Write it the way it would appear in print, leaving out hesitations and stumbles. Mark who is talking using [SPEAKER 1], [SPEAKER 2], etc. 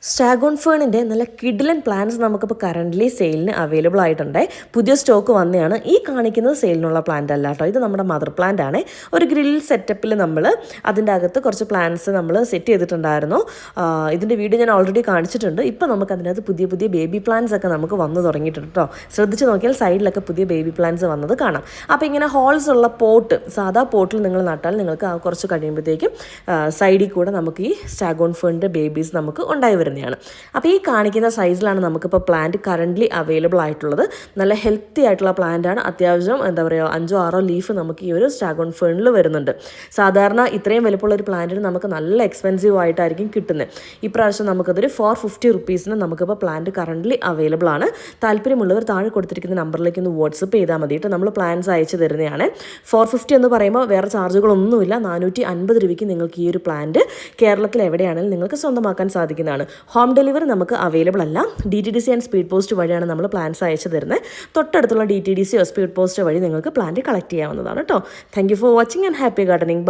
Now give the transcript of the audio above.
[SPEAKER 1] Staghorn ഫേണിൻ്റെ നല്ല കിഡിലൻ plants നമുക്കിപ്പോൾ കറൻ്റ്ലി സെയിലിന് അവൈലബിൾ ആയിട്ടുണ്ട്. പുതിയ സ്റ്റോക്ക് വന്നതാണ്. ഈ കാണിക്കുന്നത് സെയിലിനുള്ള പ്ലാന്റ് അല്ല കേട്ടോ, ഇത് നമ്മുടെ മദർ പ്ലാന്റ് ആണ്. ഒരു ഗ്രിൽ സെറ്റപ്പിൽ നമ്മൾ അതിൻ്റെ അകത്ത് കുറച്ച് പ്ലാന്റ്സ് നമ്മൾ സെറ്റ് ചെയ്തിട്ടുണ്ടായിരുന്നു. ഇതിൻ്റെ വീഡിയോ ഞാൻ ഓൾറെഡി കാണിച്ചിട്ടുണ്ട്. ഇപ്പോൾ നമുക്ക് അതിനകത്ത് പുതിയ പുതിയ ബേബി പ്ലാന്റ്സ് ഒക്കെ നമുക്ക് വന്നു തുടങ്ങിയിട്ടുണ്ട് കേട്ടോ. ശ്രദ്ധിച്ച് നോക്കിയാൽ സൈഡിലൊക്കെ പുതിയ ബേബി പ്ലാന്റ്സ് വന്നത് കാണാം. അപ്പോൾ ഇങ്ങനെ ഹോൾസ് ഉള്ള പോട്ട്, സാധാ പോട്ടിൽ നിങ്ങൾ നട്ടാൽ നിങ്ങൾക്ക് കുറച്ച് കഴിയുമ്പോഴത്തേക്കും സൈഡിൽ കൂടെ നമുക്ക് ഈ സ്റ്റാഗോൺ ഫേണിൻ്റെ ബേബീസ് നമുക്ക് ഉണ്ടായി വരുന്നതാണ്. അപ്പോൾ ഈ കാണിക്കുന്ന സൈസിലാണ് നമുക്കിപ്പോൾ പ്ലാന്റ് കറൻ്റ്ലി അവൈലബിൾ ആയിട്ടുള്ളത്. നല്ല ഹെൽത്തി ആയിട്ടുള്ള പ്ലാന്റാണ്. അത്യാവശ്യം എന്താ പറയുക 5-6 ലീഫ് നമുക്ക് ഈ ഒരു സ്റ്റാഗോൺ ഫേണിൽ വരുന്നുണ്ട്. സാധാരണ ഇത്രയും വലിപ്പമുള്ള ഒരു പ്ലാന്റിന് നമുക്ക് നല്ല എക്സ്പെൻസീവ് ആയിട്ടായിരിക്കും കിട്ടുന്നത്. ഇപ്രാവശ്യം നമുക്കതൊരു 450 റുപ്പീസിന് നമുക്കിപ്പോൾ പ്ലാന്റ് കറൻ്റ്ലി അവൈലബിൾ ആണ്. താല്പര്യമുള്ളവർ താഴെ കൊടുത്തിരിക്കുന്ന നമ്പറിലേക്ക് ഒന്ന് വാട്സപ്പ് ചെയ്താൽ മതിയിട്ട് നമ്മൾ പ്ലാൻസ് അയച്ചു തരുന്നതാണ്. 450 എന്ന് പറയുമ്പോൾ വേറെ ചാർജുകളൊന്നുമില്ല. 450 രൂപയ്ക്ക് നിങ്ങൾക്ക് ഈ ഒരു പ്ലാന്റ് കേരളത്തിൽ എവിടെയാണെങ്കിലും നിങ്ങൾക്ക് സ്വന്തമാക്കാൻ സാധിക്കുന്നതാണ്. ഹോം ഡെലിവറി നമുക്ക് അവൈലബിൾ അല്ല. DTDC ആൻഡ് സ്പീഡ് പോസ്റ്റ് വഴിയാണ് നമ്മൾ പ്ലാൻസ് അയച്ചു തരുന്നത്. തൊട്ടടുത്തുള്ള DTDCയോ സ്പീഡ് പോസ്റ്റ് വഴി നിങ്ങൾക്ക് പ്ലാന്റ് കളക്ട് ചെയ്യാവുന്നതാണ് കേട്ടോ. Thank you for watching and happy gardening.